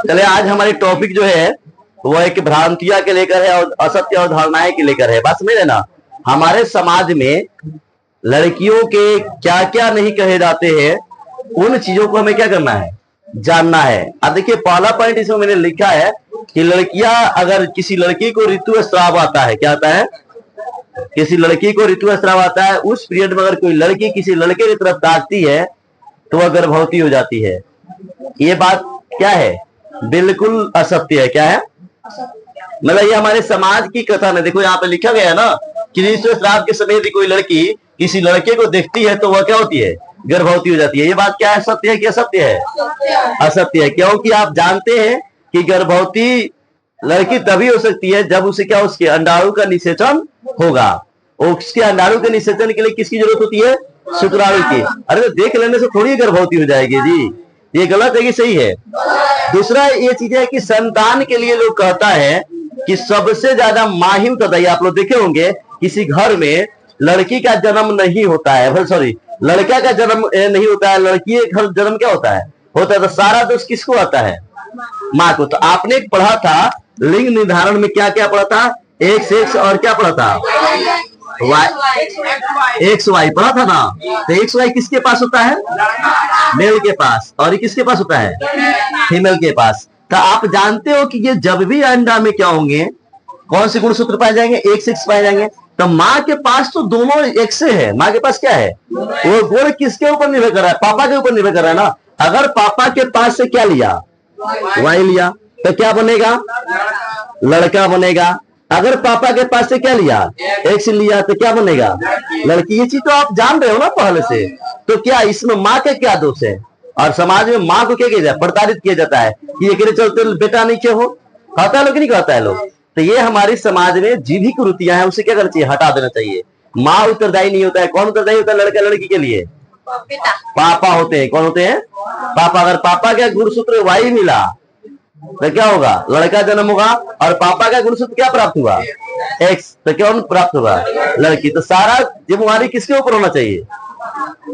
चले आज हमारी टॉपिक जो है वो एक भ्रांतियां के लेकर है और असत्य अवधारणाएं के लेकर है। बस में ना हमारे समाज में लड़कियों के क्या क्या नहीं कहे जाते हैं, उन चीजों को हमें क्या करना है, जानना है। अब देखिए पहला पॉइंट इसमें मैंने लिखा है कि लड़कियां, अगर किसी लड़की को ऋतुस्राव आता है, क्या आता है, किसी लड़की को ऋतुस्राव आता है, उस पीरियड में अगर कोई लड़की किसी लड़के की तरफ ताकती है तो वह गर्भवती हो जाती है। ये बात क्या है, बिल्कुल असत्य है। क्या है, मतलब ये हमारे समाज की कथन है। देखो यहाँ पे लिखा गया है ना कि ऋतुस्राव के समय यदि कोई लड़की किसी लड़के को देखती है तो वह क्या होती है, गर्भवती हो जाती है। ये बात क्या है, सत्य है कि असत्य है? असत्य है, क्योंकि आप जानते हैं कि गर्भवती लड़की तभी हो सकती है जब उसे क्या, उसके अंडाणु का निषेचन होगा। उसके अंडाणु के निषेचन के लिए किसकी जरूरत होती है, शुक्राणु की। अरे तो देख लेने से थोड़ी गर्भवती हो जाएगी जी, ये गलत है कि सही है? दूसरा ये चीज है कि संतान के लिए लोग कहता है कि सबसे ज्यादा माँ ही उत्तरदायी। आप लोग देखे होंगे किसी घर में लड़की का जन्म नहीं होता है, सॉरी लड़का का जन्म नहीं होता है, लड़की का जन्म क्या होता है, तो सारा दोष किसको आता है, माँ को। तो आपने पढ़ा था लिंग निर्धारण में, क्या क्या पढ़ा था, एक्स और क्या पढ़ा था, एक्स वाई पढ़ा था ना। तो एक्स वाई किसके पास होता है, मेल के पास, और ये किसके पास होता है, फीमेल के पास। तो आप जानते हो कि ये जब भी अंडा में क्या होंगे, कौन से गुणसूत्र पाए जाएंगे, एक्स पाए जाएंगे। तो माँ के पास तो दोनों एक्स है, माँ के पास क्या है, वो गुण किसके ऊपर निर्भर कर रहा है, पापा के ऊपर निर्भर कर रहा है ना। अगर पापा के पास से क्या लिया, वाई लिया, तो क्या बनेगा, लड़का बनेगा। अगर पापा के पास से क्या लिया, एक्स लिया, तो क्या बनेगा, लड़की। ये चीज तो आप जान रहे हो ना पहले से। तो क्या इसमें माँ के क्या दोष है? और समाज में माँ को क्या किया जाए, प्रताड़ित किया जाता है कि ये के चलते बेटा नहीं क्यों हो, कहता है लोग, नहीं कहता है लोग। तो ये हमारी समाज में जी भी कुरीतियां हैं, उसे क्या करना चाहिए, हटा देना चाहिए। माँ उत्तरदायी नहीं होता है। कौन उत्तरदायी होता है लड़का लड़की के लिए, पापा होते हैं। कौन होते हैं, पापा। अगर पापा का गुणसूत्र वाई मिला तो क्या होगा, लड़का जन्म होगा, और पापा का गुणसूत्र क्या प्राप्त हुआ, एक्स, तो क्या प्राप्त होगा, लड़की। तो सारा जिम्मेवारी किसके ऊपर होना चाहिए,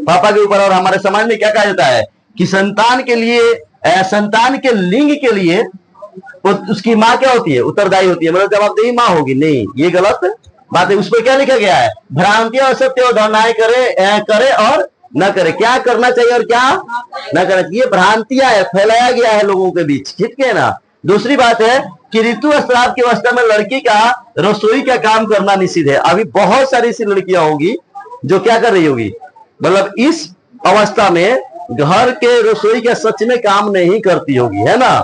पापा के ऊपर। और हमारे समाज में क्या कहा जाता है कि संतान के लिए, संतान के लिंग के लिए उसकी माँ क्या होती है, उत्तरदायी होती है, मतलब जवाबदेही माँ होगी। नहीं, ये गलत बात है। उस पर क्या लिखा गया है, भ्रांतियां असत्य अवधारणाएं करे और न करे। क्या करना चाहिए और क्या न करना चाहिए, भ्रांतियां है, फैलाया गया है लोगों के बीच, ठीक है ना। दूसरी बात है कि ऋतुस्राव की अवस्था में लड़की का रसोई का काम करना निषिद्ध है। अभी बहुत सारी ऐसी लड़कियां होगी जो क्या कर रही होगी, मतलब इस अवस्था में घर के रसोई का सच में काम नहीं करती होगी, है ना।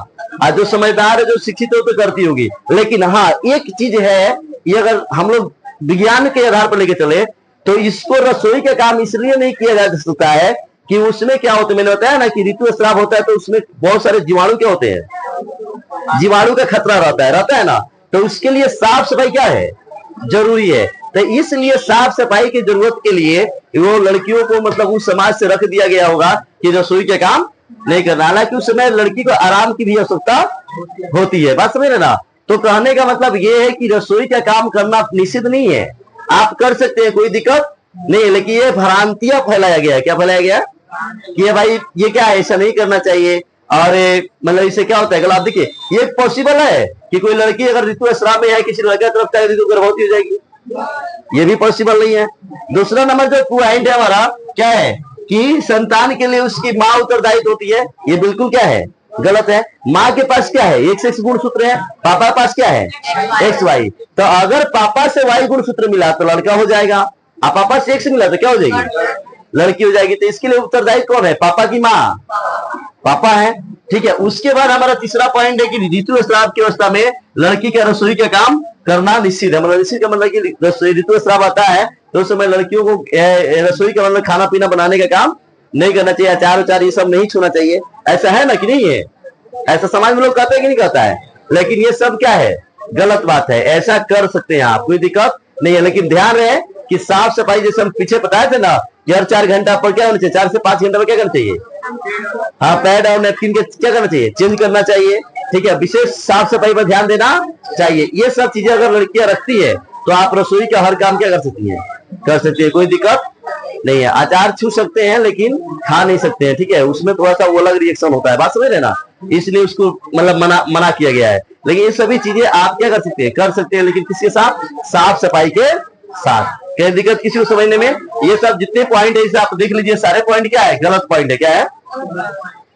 आज जो समझदार है, जो शिक्षित हो, तो करती होगी। लेकिन हाँ, एक चीज है, ये अगर हम लोग विज्ञान के आधार पर लेके चले तो इसको रसोई का काम इसलिए नहीं किया जा सकता है कि उसमें क्या होता है, मैंने बताया ना कि ऋतुस्राव होता है तो उसमें बहुत सारे जीवाणु क्या होते हैं, जीवाणु का खतरा रहता है ना। तो उसके लिए साफ सफाई क्या है, जरूरी है। तो इसलिए साफ सफाई की जरूरत के लिए वो लड़कियों को मतलब उस समाज से रख दिया गया होगा कि रसोई के काम नहीं करना। हालांकि उस समय लड़की को आराम की भी आवश्यकता होती है, बात समझ रहे ना। तो कहने का मतलब ये है कि रसोई का काम करना निषिद्ध नहीं है, आप कर सकते हैं, कोई दिक्कत नहीं है। लेकिन ये भ्रांतियां फैलाया गया है। क्या फैलाया गया कि ये भाई ये क्या है, ऐसा नहीं करना चाहिए, और मतलब इससे क्या होता है गलत। देखिए ये पॉसिबल है कि कोई लड़की अगर ऋतुस्राव में है, किसी लड़के तरफ का ऋतु गर्भवती हो जाएगी, ये भी पॉसिबल नहीं है। दूसरा नंबर जो पॉइंट है हमारा क्या है कि संतान के लिए उसकी माँ उत्तरदायी होती है, ये बिल्कुल क्या है, गलत है। माँ के पास क्या है, एक्स गुणसूत्र है, पापा के पास क्या है, एक्स वाई। तो अगर पापा से वाई गुणसूत्र मिला तो लड़का हो जाएगा, और पापा से एक्स मिला तो क्या हो जाएगी, लड़की हो जाएगी। तो इसके लिए उत्तरदायी कौन है, पापा की माँ, पापा है, ठीक है। उसके बाद हमारा तीसरा पॉइंट है कि ऋतुस्राव की अवस्था में लड़की का रसोई का काम करना निश्चित है। मतलब निश्चित का मतलब कि ऋतुस्राव आता है तो उस समय लड़कियों को रसोई का मतलब खाना पीना बनाने का काम नहीं करना चाहिए, अचार उचार ये सब नहीं छूना चाहिए। ऐसा है ना कि नहीं है, ऐसा समाज में लोग कहते हैं कि नहीं कहता है। लेकिन ये सब क्या है, गलत बात है। ऐसा कर सकते हैं आप, कोई दिक्कत नहीं है। लेकिन ध्यान रहे कि साफ सफाई जैसे हम पीछे बताए थे ना कि हर 4 घंटा पर क्या होना चाहिए, 4 से 5 घंटा पर क्या करना चाहिए, हाँ, पैड और नैपकिन के क्या करना चाहिए, चेंज करना चाहिए, ठीक है। विशेष साफ सफाई पर ध्यान देना चाहिए। ये सब चीजें अगर लड़कियां रखती है तो आप रसोई का हर काम क्या कर सकती है, कर सकती है, कोई दिक्कत नहीं है। अचार छू सकते हैं लेकिन खा नहीं सकते हैं, ठीक है। उसमें थोड़ा सा वो अलग रिएक्शन होता है, बात समझ रहे ना। इसलिए उसको मतलब मना किया गया है। लेकिन ये सभी चीजें आप क्या कर सकते हैं, लेकिन किसके साथ? साफ सफाई के साथ। क्या दिक्कत किसी को समझने में? ये सब जितने पॉइंट है इसे आप देख लीजिए, सारे पॉइंट क्या है? गलत पॉइंट है। क्या है?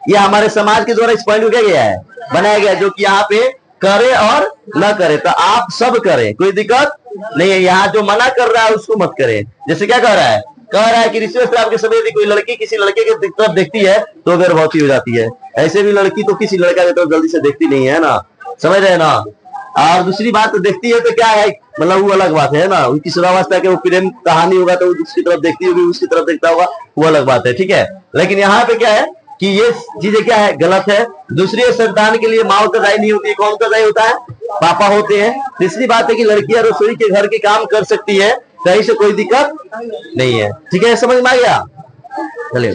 ये हमारे समाज के द्वारा इस पॉइंट को क्या गया है? बनाया गया, जो कि यहाँ पे करे और न करे, तो आप सब करें, कोई दिक्कत नहीं है। यहाँ जो मना कर रहा है उसको मत करें। जैसे क्या कह रहा है? कह रहा है कि रिश्वत से आपके समय यदि कोई लड़की किसी लड़के के तरफ देखती है तो गर्भवती हो जाती है। ऐसे भी लड़की तो किसी लड़का की तरफ जल्दी से देखती नहीं है ना, समझ रहे हैं ना। और दूसरी बात तो देखती है तो क्या है, मतलब वो अलग बात है ना, उनकी श्रावस्था के वो प्रेम कहानी होगा तो उसकी तरफ देखती होगी, उसकी तरफ देखता होगा, वो अलग बात है, ठीक है। लेकिन यहाँ पे क्या है कि ये चीजें क्या है? गलत है। दूसरी संतान के लिए माँ का दायी नहीं होती, कौन का दायी होता है? पापा होते हैं। तीसरी बात है कि लड़कियां रसोई के घर के काम कर सकती है, कहीं से कोई दिक्कत नहीं है, ठीक है। समझ में आ गया? चलिए।